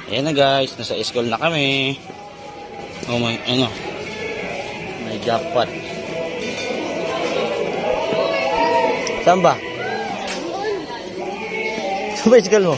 Ayan na guys, nasa school na kami. Oh my, ano? May jackpot. Saan ba? Saan ba school mo?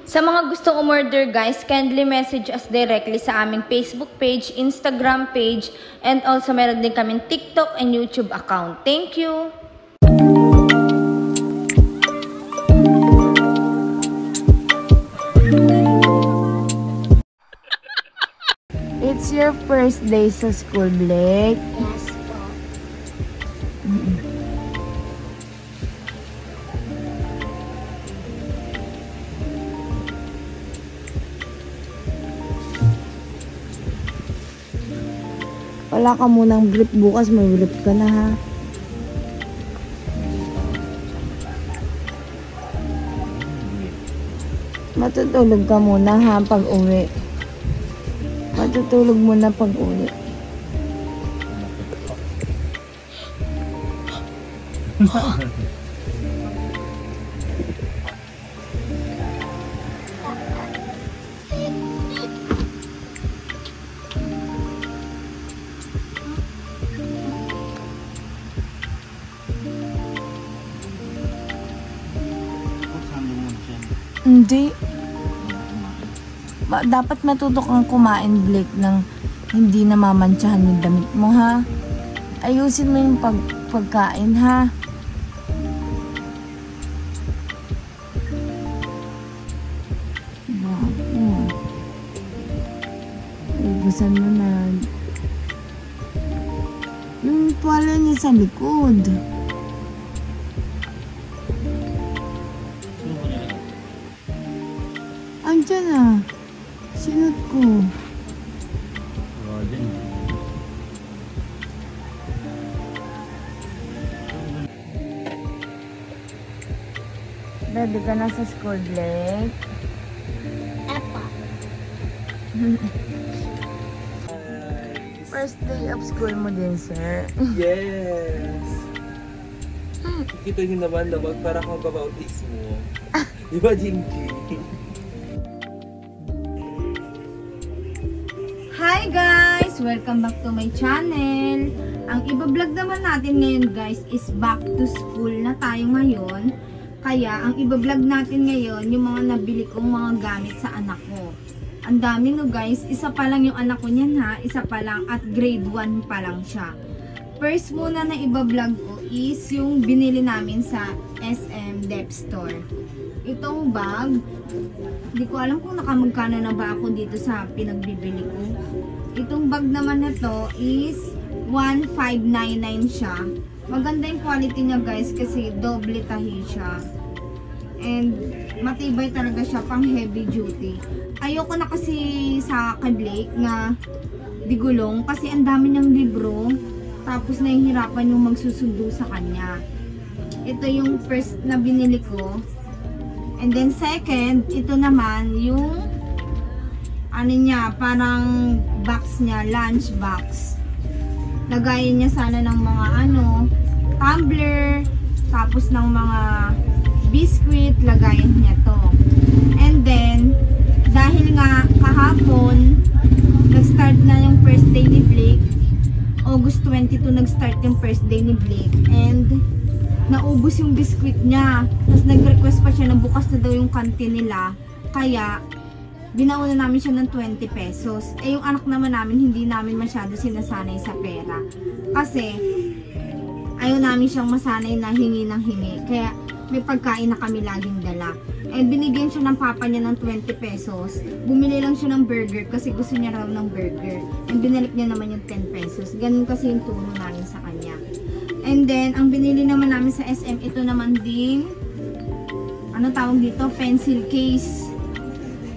Sa mga gustong umorder guys, kindly message us directly sa aming Facebook page, Instagram page, and also meron din kaming TikTok and YouTube account. Thank you! It's your first day sa school, Blake? Yes po. Wala ka munang brief bukas, may brief ka na ha. Matutulog ka muna ha pag uwi. Matutulog muna pag uwi. Hindi. Dapat matuto kang kumain, Blake, ng hindi namamantsahan yung damit mo, ha? Ayusin mo yung pagkain, ha? Ubusan mo na. Yung tuwala niya sa likod. Andiyan na. Sinot ko. Ready ka na sa school, Blake? Epa. First day of school mo din, sir. Yes! Kita niyo naman para kang babautismo. Di ba, Jinji? Hi guys! Welcome back to my channel. Ang iba-vlog naman natin ngayon guys is back to school na tayo ngayon. Kaya ang iba-vlog natin ngayon yung mga nabili kong mga gamit sa anak ko. Ang dami no guys, isa pa lang yung anak ko niyan ha, isa pa lang at grade 1 pa lang siya. First muna na iba-vlog ko is yung binili namin sa SM Dep Store. Itong bag, hindi ko alam kung nakamagkano na ba ako dito sa pinagbibili ko. Itong bag naman na to is 1599 siya. Maganda yung quality niya guys kasi doble tahi siya. And matibay talaga siya, pang heavy duty. Ayoko na kasi sa kay Blake na digulong kasi ang dami niyang libro. Tapos nahihirapan yung magsusundo sa kanya. Ito yung first na binili ko. And then second, ito naman yung ano niya, parang box niya, lunch box. Lagayin niya sana ng mga ano, tumbler, tapos ng mga biscuit, lagayin niya to. And then, dahil nga kahapon, nag-start na yung first day ni Blake. August 22 nag-start yung first day ni Blake. And, naubos yung biscuit niya. Tapos nag-request pa siya na bukas na daw yung canteen nila. Kaya, binauna namin siya ng 20 pesos. Eh, yung anak naman namin, hindi namin masyado sinasanay sa pera. Kasi, ayaw namin siyang masanay na hingi ng hingi. Kaya, may pagkain na kami laging dala. And binigyan siya ng papa niya ng 20 pesos. Bumili lang siya ng burger kasi gusto niya raw ng burger. And binalik niya naman yung 10 pesos. Ganun kasi yung tulong namin sa kanya. And then, ang binili naman namin sa SM, ito naman din, ano tawag dito? Pencil case.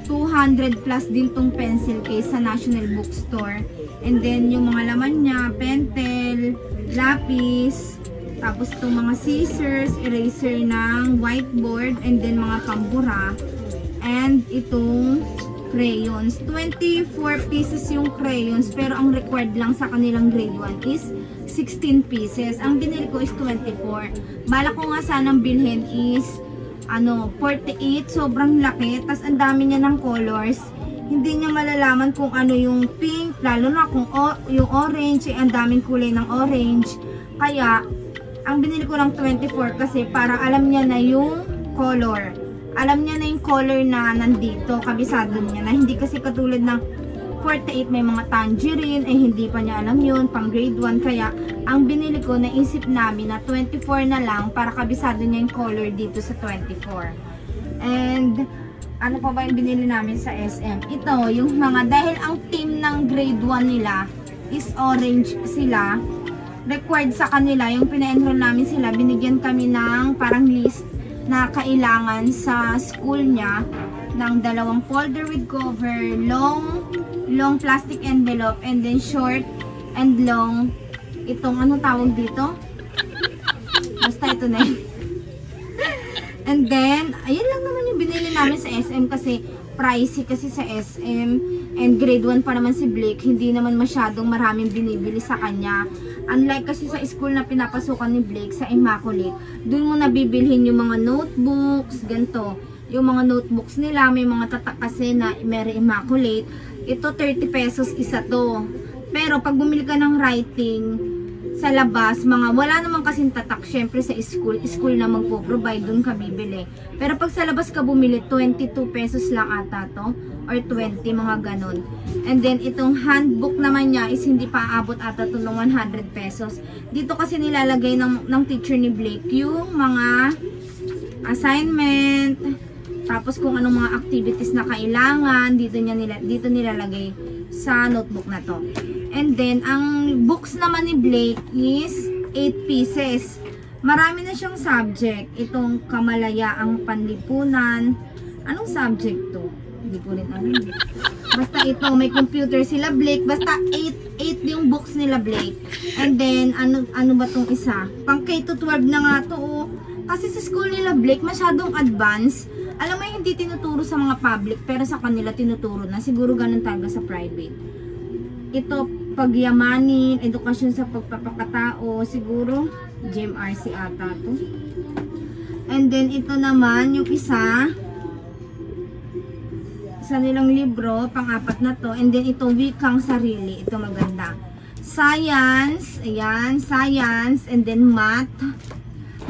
200 plus din tong pencil case sa National Bookstore. And then, yung mga laman niya, pentel, lapis, tapos itong mga scissors, eraser ng whiteboard, and then mga pambura, and itong crayons. 24 pieces yung crayons, pero ang required lang sa kanilang grade 1 is 16 pieces. Ang binili ko is 24. Bala ko nga sanang bilhin is 48, sobrang laki, tas ang dami niya ng colors. Hindi niya malalaman kung ano yung pink, lalo na kung yung orange, ang daming kulay ng orange. Kaya, ang binili ko ng 24 kasi para alam niya na yung color. Alam niya na yung color na nandito, kabisado niya na. Hindi kasi katulad ng 48 may mga tangerine, eh hindi pa niya alam yun, pang grade 1. Kaya, ang binili ko, naisip namin na 24 na lang para kabisado niya yung color dito sa 24. And, ano pa ba yung binili namin sa SM? Ito, yung mga, dahil ang team ng grade 1 nila is orange sila, required sa kanila, yung pina-enroll namin sila, binigyan kami ng parang list na kailangan sa school niya ng 2 folder with cover, long plastic envelope, and then short and long, itong ano tawag dito? Basta ito na yun. And then, ayun lang naman yung binili namin sa SM kasi pricey kasi sa SM, and grade 1 pa naman si Blake, hindi naman masyadong maraming binibili sa kanya. Unlike kasi sa school na pinapasukan ni Blake sa Immaculate, dun mo nabibilhin yung mga notebooks, ganito. Yung mga notebooks nila, may mga tatak kasi na Mary Immaculate. Ito 30 pesos isa to. Pero pag bumili ka ng writing sa labas, wala naman kasing tatak, syempre sa school na magpo-provide, dun ka bibili. Pero pag sa labas ka bumili, 22 pesos lang ata to, or 20, mga ganon. And then, itong handbook naman niya is hindi pa aabot ata to ng 100 pesos. Dito kasi nilalagay ng teacher ni Blake yung mga assignment, tapos kung anong mga activities na kailangan, dito nilalagay sa notebook na to. And then, ang books naman ni Blake is 8 pieces. Marami na siyang subject. Itong Kamalayaang Panlipunan. Anong subject to? Hindi ko rin alam. Basta ito, may computer sila Blake. Basta 8 yung books nila Blake. And then, ano ba tong isa? Pang K-12 na nga to. Oh. Kasi sa school nila Blake, masyadong advanced. Alam mo, hindi tinuturo sa mga public, pero sa kanila tinuturo na. Siguro ganun talaga sa private. Ito, pagyamanin, edukasyon sa pagpapakatao, siguro GMRC ata to. And then ito naman yung isa nilang libro, pang-apat na to. And then ito, Wikang Sarili, ito maganda. Science, ayan, science, and then math.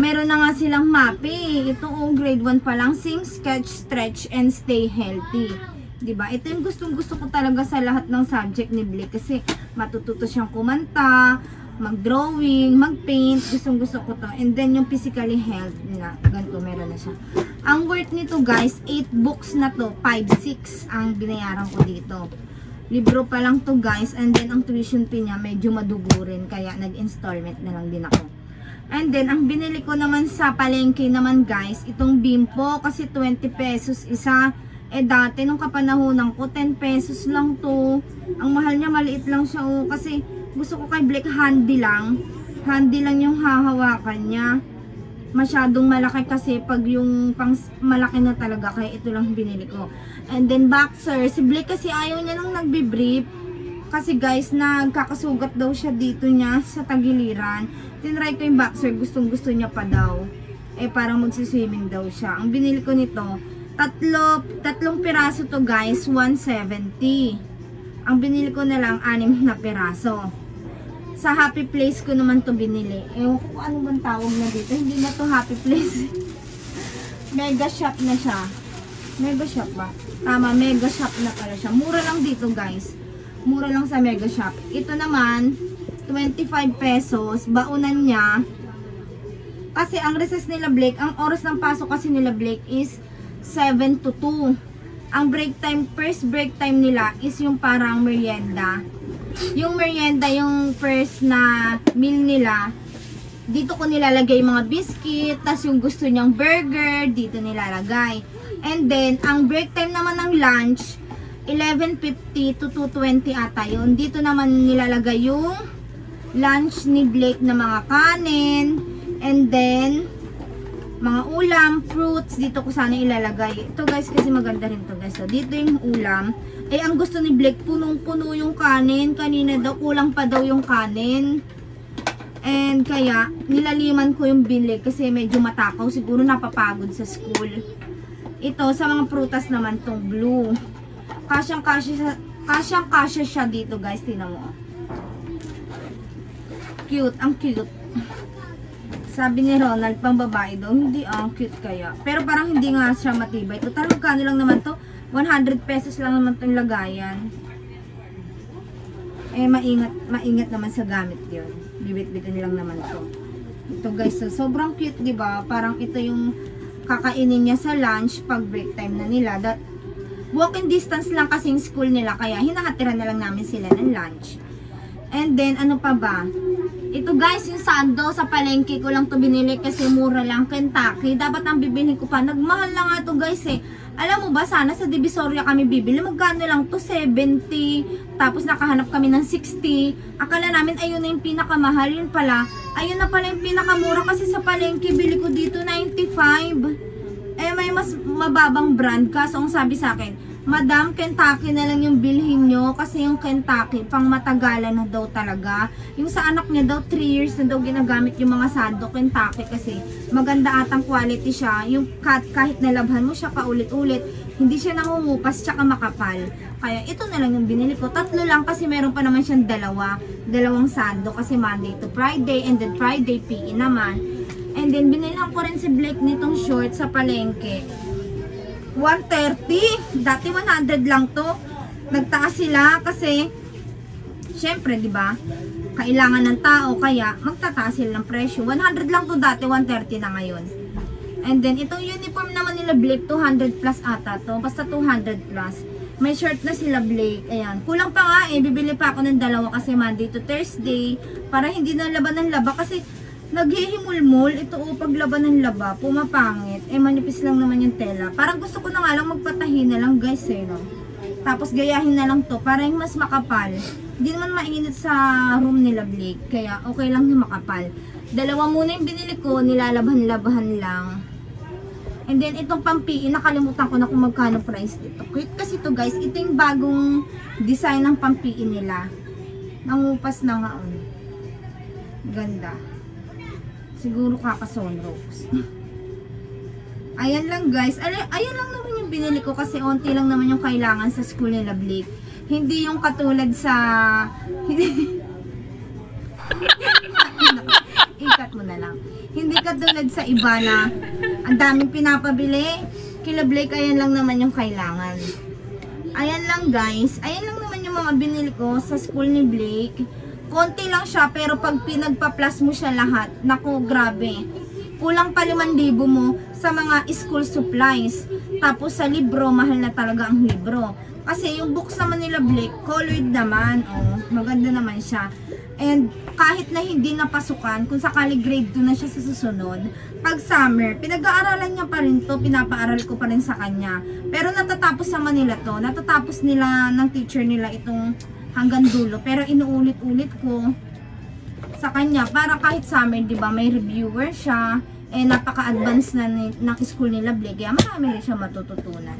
Meron na nga silang mape. Ito grade 1 pa lang, sing, sketch, stretch, and stay healthy. Diba? Ito yung gustong-gusto ko talaga sa lahat ng subject ni Blake kasi matututo siyang kumanta, mag-drawing, mag-paint, gustong-gusto ko to. And then yung physically health nila, ganito, meron na siya. Ang worth nito guys, 8 books na to, 5-6 ang binayaran ko dito. Libro pa lang to guys, and then ang tuition fee niya medyo madugo rin, kaya nag-installment na lang din ako. And then, ang binili ko naman sa palengke naman guys, itong Bimpo, kasi 20 pesos isa. Eh dati, nung kapanahonan ko, 10 pesos lang to. Ang mahal niya, maliit lang siya. Oh, kasi gusto ko kay Blake, handy lang. Handy lang yung hahawakan niya. Masyadong malaki kasi pag yung pang malaki na talaga. Kaya ito lang binili ko. And then boxer. Si Blake kasi ayaw niya nang nagbibrief. Kasi guys, nagkakasugat daw siya dito niya sa tagiliran. Tinry ko yung boxer. Gustong gusto niya pa daw. Eh parang magsiswimming daw siya. Ang binili ko nito, tatlong piraso to guys, 170. Ang binili ko na lang 6 na piraso. Sa Happy Place ko naman to binili. Kung ano bang tawag na dito, hindi na to Happy Place. Mega shop na siya. Mega Shop ba? Tama, Mega Shop na pala siya. Mura lang dito guys. Mura lang sa Mega Shop. Ito naman, 25 pesos. Baunan niya. Kasi ang recess nila Blake, ang oras ng pasok kasi nila Blake is 7 to 2. Ang break time, first break time nila is yung parang merienda. Yung merienda, yung first na meal nila, dito ko nilalagay yung mga biscuit, tas yung gusto niyang burger, dito nilalagay. And then, ang break time naman ng lunch, 11:50 to 2:20 ata yun. Dito naman nilalagay yung lunch ni Blake na mga kanin, and then, mga ulam, fruits, dito ko sana ilalagay. Ito guys, kasi maganda rin to guys. So, dito yung ulam. Eh, ang gusto ni Blake, punong-puno yung kanin. Kanina daw, kulang pa daw yung kanin. And kaya, nilaliman ko yung binili kasi medyo matakaw. Siguro napapagod sa school. Ito, sa mga prutas naman, tong blue. Kasyang-kasya siya dito guys. Tingnan mo. Cute, ang cute. Sabi ni Ronald, pang babae daw, hindi cute kaya. Pero parang hindi nga siya matibay. Total, magkano lang naman to? 100 pesos lang naman itong lagayan. Eh, maingat naman sa gamit yun. Bibit-bitin lang naman to. Ito guys, so, sobrang cute, diba? Parang ito yung kakainin niya sa lunch pag break time na nila. Walking distance lang kasing school nila, kaya hinahatiran na lang namin sila ng lunch. And then, ano pa ba? Ito guys, yung sando sa palengke ko lang to binili kasi mura lang. Kentucky. Dapat ang bibilhin ko pa. Nagmahal na nga to guys eh. Alam mo ba, sana sa Divisoria kami bibili. Magkano lang to? 70. Tapos nakahanap kami ng 60. Akala namin ayun na yung pinakamahal. Yun pala. Ayun na pala yung pinakamura kasi sa palengke bili ko dito 95. Eh may mas mababang brand. Kaso ang sabi sa akin, Madam, Kentucky na lang yung bilhin nyo kasi yung Kentucky pang matagalan na daw talaga. Yung sa anak niya daw 3 years na daw ginagamit yung mga sando Kentucky kasi maganda atang quality siya. Yung kahit nalabhan mo siya paulit-ulit, hindi siya nangungupas tsaka makapal. Kaya ito na lang yung binili ko. 3 lang kasi meron pa naman siyang dalawang sando kasi Monday to Friday and then Friday PE naman. And then binilhan ko rin si Blake nitong short sa palengke. 130. Dati 100 lang to. Nagtaas sila kasi syempre, 'di ba? Kailangan ng tao kaya magtataas sila ng presyo. 100 lang to dati, 130 na ngayon. And then itong uniform naman nila Blake 200 plus ata to. Basta 200 plus. May shirt na sila Blake. Ayan. Kulang pa nga eh. Bibili pa ako ng dalawa kasi Monday to Thursday para hindi na laban ng laba kasi naghihimulmul. Ito paglaban ng laba, pumapangit. Eh, manipis lang naman yung tela. Parang gusto ko na nga lang magpatahi na lang guys eh, no? Tapos gayahin na lang to para yung mas makapal. Hindi naman mainit sa room nila Blake. Kaya okay lang yung makapal. Dalawa muna yung binili ko, nilalabhan-labhan lang. And then itong pampi, nakalimutan ko na kung magkano price dito. Cute kasi to guys. Ito yung bagong design ng pampi nila. Nangupas na nga. Ganda. Siguro kaka-sunrose. Ayan lang guys. Ayan lang naman yung binili ko kasi onti lang naman yung kailangan sa school nila Blake. Hindi yung katulad sa... Ikat mo na lang. Hindi katulad sa iba na ang daming pinapabili. Kila Blake, ayan lang naman yung kailangan. Ayan lang guys. Ayan lang naman yung mga binili ko sa school ni Blake. Konti lang siya, pero pag pinagpa-plus mo siya lahat, naku, grabe. Kulang pa 5,000 mo sa mga school supplies. Tapos sa libro, mahal na talaga ang libro. Kasi yung books naman nila Blake, colored naman. Oh, maganda naman siya. And kahit na hindi napasukan, kung sakali grade 2 na siya sa susunod, pag summer, pinag-aaralan niya pa rin to, pinapaaral ko pa rin sa kanya. Pero natatapos naman nila to, natatapos nila ng teacher nila itong hanggang dulo. Pero inuulit-ulit ko sa kanya para kahit summer, di ba, may reviewer siya. Eh, napaka-advanced na ng school nila Blake. Kaya marami rin siya matututunan.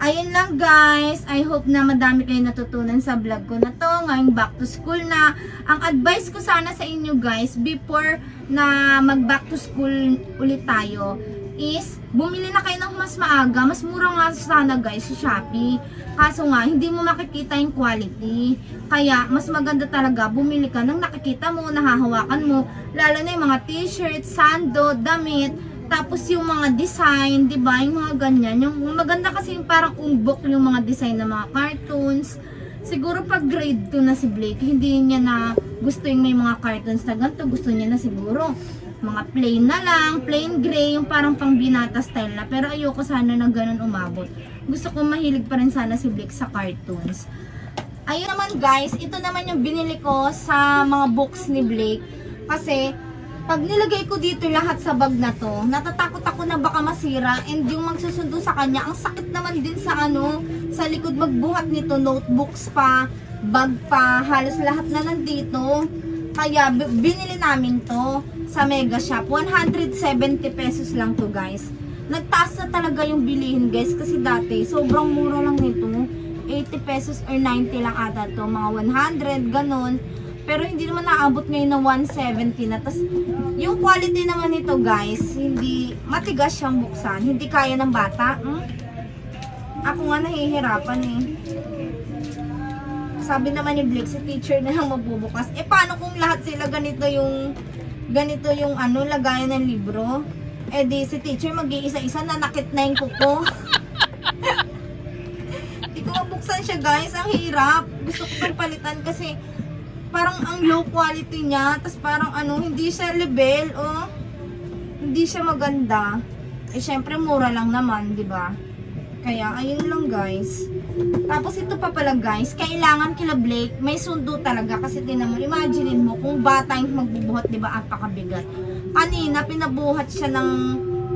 Ayun lang guys. I hope na madami kayo natutunan sa vlog ko na to. Ngayong back to school na. Ang advice ko sana sa inyo guys, before na mag back to school ulit tayo, is bumili na kayo ng mas maaga. Mas mura nga sana guys sa Shopee. Kaso nga, hindi mo makikita yung quality. Kaya, mas maganda talaga bumili ka ng nakikita mo, nahahawakan mo. Lalo na yung mga t-shirt, sando, damit. Tapos yung mga design, 'di ba? Yung mga ganyan, yung maganda kasi yung parang umbok yung mga design ng mga cartoons. Siguro pag grade 2 na si Blake, hindi niya na gusto yung may mga cartoons na ganito, gusto niya na siguro mga plain na lang, plain gray, yung parang pang binata style na. Pero ayoko sana na ganun umabot. Gusto ko mahilig pa rin sana si Blake sa cartoons. Ayun naman guys, ito naman yung binili ko sa mga books ni Blake. Kasi pag nilagay ko dito lahat sa bag na to, natatakot ako na baka masira. And yung magsusundo sa kanya, ang sakit naman din sa sa likod magbuhat nito, notebooks pa, bag pa, halos lahat na nandito. Kaya binili namin to sa Mega Shop. 170 pesos lang to guys. Nagtaas na talaga yung bilihin guys, kasi dati sobrang mura lang nito. 80 pesos or 90 lang ata to, mga 100 ganon. Pero hindi naman naabot ngayon ng 170 na. Tas yung quality naman nito guys, hindi matigas siyang buksan, hindi kaya ng bata. Ako nga nahihirapan eh. Sabi naman ni Blake, si teacher na lang magbubukas. Eh paano kung lahat sila ganito yung lagayan ng libro? Eh di si teacher mag-iisa-isa, nanakit na yung kuko. Hindi ko mabuksan siya guys, ang hirap. Gusto ko pang palitan kasi parang ang low quality niya, tas parang hindi siya level, hindi siya maganda. Eh syempre mura lang naman, 'di ba? Kaya ayun lang guys. Tapos ito pa pala guys, kailangan kila Blake may sundo talaga, kasi tinan mo, imaginein mo kung bata yung magbubuhat, 'di ba? Apakabigat. Kanina pinabuhat siya ng,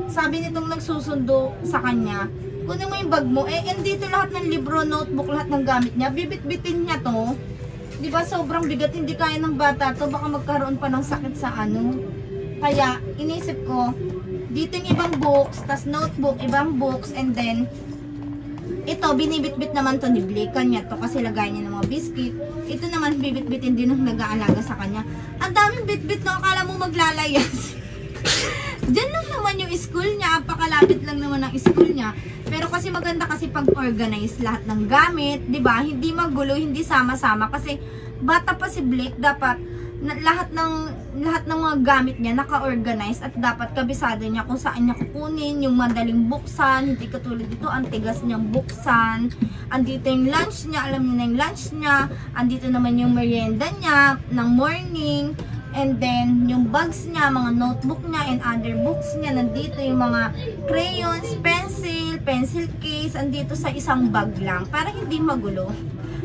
sabi nitong nagsusundo sa kanya, kunin mo yung bag mo, andito lahat ng libro, notebook, lahat ng gamit niya, bibit-bitin niya to. Di ba sobrang bigat, hindi kaya ng bata to, baka magkaroon pa ng sakit sa Kaya inisip ko, dito yung ibang books, tas notebook, ibang books, and then ito, binibit-bit naman to ni Blake, kanya to, kasi lagay niya ng mga biscuit. Ito naman, bibit-bitin din ng nag-aalaga sa kanya. Ang daming bit-bit na, akala mo maglalayas. Diyan lang naman yung school niya, apakalapit lang naman ang school niya. Pero kasi maganda kasi pag-organize lahat ng gamit, 'di ba? Hindi magulo, hindi sama-sama, kasi bata pa si Blake, dapat lahat ng mga gamit niya naka-organize, at dapat kabisado niya kung saan niya kukunin, yung madaling buksan, hindi katulad dito ang tigas niyang buksan. Andito yung lunch niya, alam niyo na yung lunch niya, andito naman yung merienda niya ng morning. And then, yung bags niya, mga notebook niya, and other books niya, nandito yung mga crayons, pencil case, andito sa isang bag lang, para hindi magulo.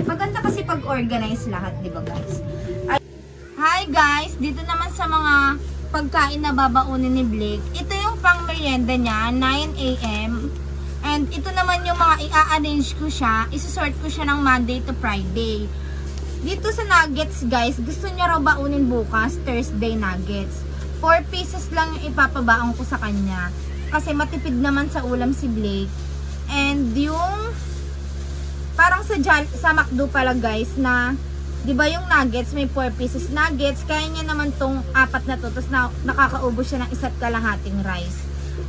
Maganda kasi pag-organize lahat, di ba guys? Hi guys! Dito naman sa mga pagkain na babaunin ni Blake, ito yung pang merienda niya, 9 AM. And ito naman yung mga i-arrange ko siya, isosort ko siya ng Monday to Friday. Dito sa nuggets guys, gusto niya raw baunin bukas, Thursday nuggets. 4 pieces lang yung ipapabaon ko sa kanya, kasi matipid naman sa ulam si Blake. And yung parang sa McDo pala guys, na 'di ba yung nuggets, may 4 pieces nuggets, kaya niya naman tong 4 na to, tapos nakakaubos siya ng 1 kalahating rice.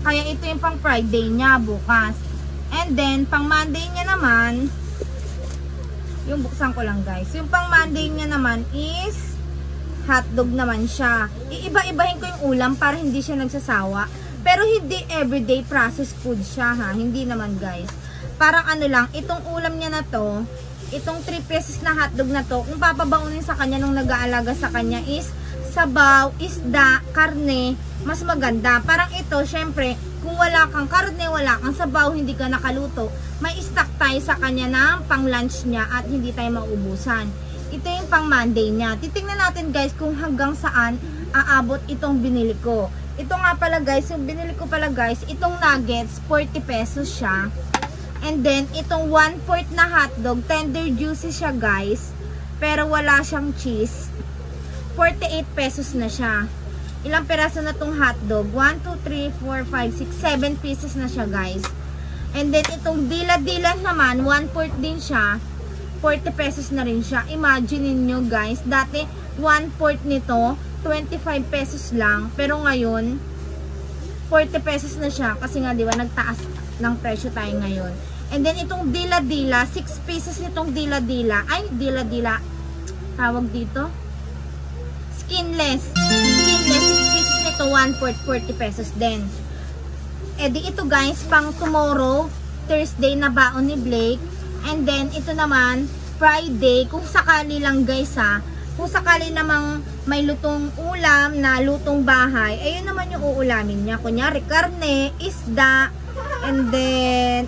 Kaya ito yung pang Friday niya bukas. And then pang Monday niya naman, yung buksan ko lang guys, yung pang Monday niya naman is hotdog naman siya. Iiba-ibahin ko yung ulam para hindi siya nagsasawa, pero hindi everyday processed food siya ha, hindi naman guys. Parang lang, itong ulam niya na to, itong 3 pieces na hotdog na to, kung papabaunin sa kanya nung nag-aalaga sa kanya is sabaw, isda, karne, mas maganda. Parang ito, syempre, kung wala kang karne, wala kang sabaw, hindi ka nakaluto, may stock tayo sa kanya ng pang lunch niya at hindi tayo maubusan. Ito yung pang Monday niya. Titingnan natin guys kung hanggang saan aabot itong binili ko. Ito nga pala guys, yung binili ko pala guys, itong nuggets, 40 pesos siya. And then, itong 1/4 na hotdog, tender juicy siya guys, pero wala siyang cheese. 48 pesos na siya. Ilang peraso na tong hotdog? 1, 2, 3, 4, 5, 6, 7 pieces na siya guys. And then itong dila-dila naman, 1/4 din siya. 40 pesos na rin siya. Imagine niyo guys, dati 1/4 nito, 25 pesos lang. Pero ngayon, 40 pesos na siya. Kasi nga diba, nagtaas ng presyo tayo ngayon. And then itong dila-dila, 6 pieces nitong dila-dila. Ay, dila-dila. Tawag dito? Skinless. Skinless, 6 pieces nito, 1/4, 40 pesos din. Eh di ito guys, pang tomorrow, Thursday na baon ni Blake. And then ito naman, Friday, kung sakali lang guys ha, kung sakali namang may lutong ulam na lutong bahay, ayun naman yung uulamin niya. Kunyari, karne, isda, and then,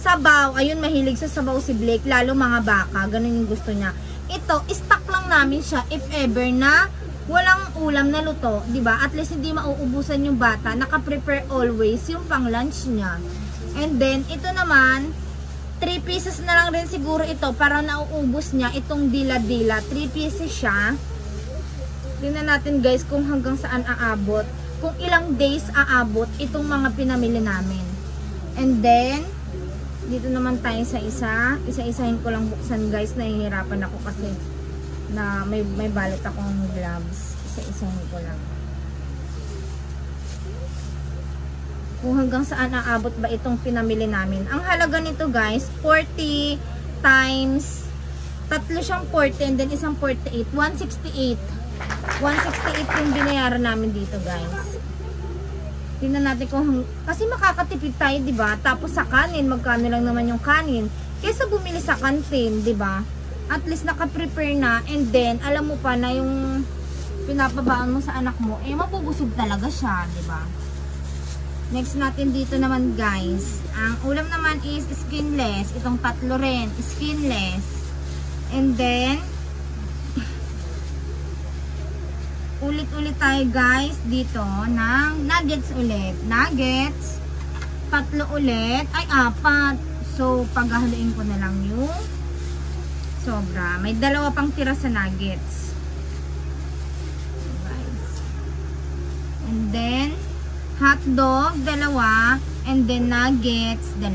sabaw. Ayun, mahilig sa sabaw si Blake, lalo mga baka, ganun yung gusto niya. Ito, stock lang namin siya if ever na walang ulam na luto, 'di ba? At least hindi mauubusan yung bata. Naka-prepare always yung pang-lunch niya. And then ito naman, 3 pieces na lang rin siguro ito para nauubos niya itong dila-dila. 3 pieces siya. Tingnan natin guys kung hanggang saan aabot. Kung ilang days aabot itong mga pinamili namin. And then dito naman tayo sa isa-isahin ko lang buksan guys. Nahihirapan ako kasi na may balot akong gloves. Isa-isahin ko lang. Kung hanggang saan aabot ba itong pinamili namin. Ang halaga nito guys, 40 times, tatlo siyang 40 and then isang 48, 168. 168 yung binayaran namin dito guys. Tingnan natin kung, kasi makakatipid tayo, di ba? Tapos sa kanin, magkano lang naman yung kanin. Kaysa bumili sa kantin, di ba? At least naka-prepare na, and then alam mo pa na yung pinapabaan mo sa anak mo, eh mabubusog talaga siya, di ba? Next natin dito naman guys, ang ulam naman is skinless. Itong tatlo rin, skinless. And then ulit-ulit tayo guys dito ng nuggets ulit. Nuggets, tatlo ulit, ay 4. So paghahaluin ko na lang yung sobra. May 2 pang tira sa nuggets. Guys. And then hot dog, 2. And then nuggets, 2.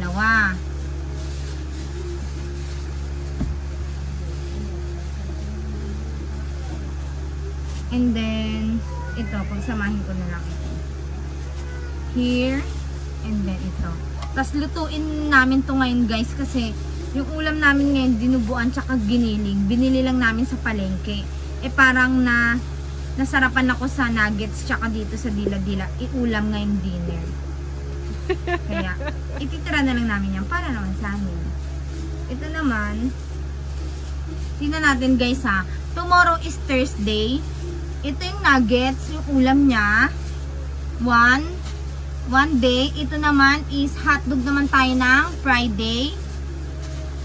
And then ito, pagsamahin ko na lang ito. Here. And then ito. Tapos lutuin namin to ngayon guys kasi yung ulam namin ngayon, dinuguan tsaka giniling. Binili lang namin sa palengke. Eh parang nasarapan ako sa nuggets tsaka dito sa dila-dila. Iulam ngayong dinner. Kaya, ititira na lang namin yan para naman sa amin. Ito naman, tingnan natin guys ha. Tomorrow is Thursday. Ito yung nuggets, yung ulam niya. One day. Ito naman is hotdog naman tayo ng Friday.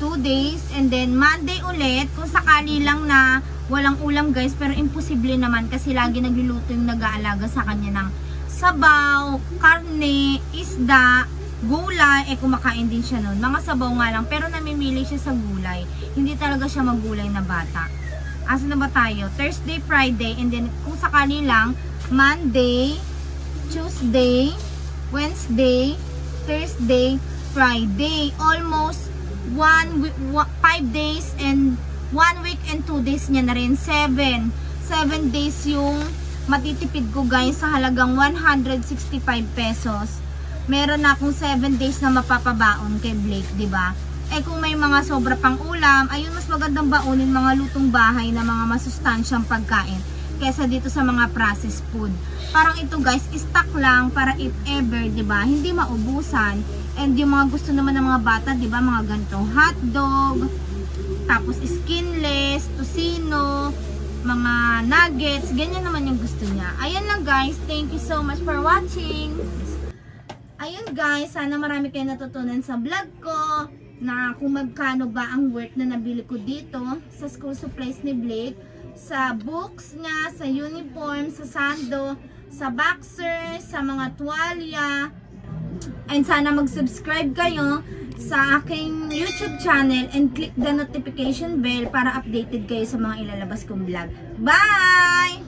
2 days, and then Monday ulit, kung sakali lang na walang ulam guys, pero imposible naman kasi lagi nagluluto yung nag-aalaga sa kanya ng sabaw, karne, isda, gulay, kumakain din siya nun. Mga sabaw nga lang, pero namimili siya sa gulay. Hindi talaga siya maggulay na bata. Asa na ba tayo? Thursday, Friday, and then kung sakali lang, Monday, Tuesday, Wednesday, Thursday, Friday. Almost 5 days and 1 week and 2 days niya na rin. 7 days yung matitipid ko guys sa halagang 165 pesos. Meron na akong 7 days na mapapabaon kay Blake, diba? Eh kung may mga sobra pang ulam, ayun mas magandang baonin mga lutong bahay na mga masustansyang pagkain kesa dito sa mga processed food. Parang ito guys, stock lang para if ever, diba? Hindi maubusan. And yung mga gusto naman ng mga bata, di ba, mga ganitong hotdog, tapos skinless, tocino, mga nuggets, ganyan naman yung gusto niya. Ayan lang guys, thank you so much for watching. Ayun guys, sana marami kayo natutunan sa vlog ko, na kung magkano ba ang worth na nabili ko dito sa school supplies ni Blake, sa books niya, sa uniform, sa sando, sa boxer, sa mga tuwalya. And sana mag-subscribe kayo sa aking YouTube channel and click the notification bell para updated kayo sa mga ilalabas kong vlog. Bye!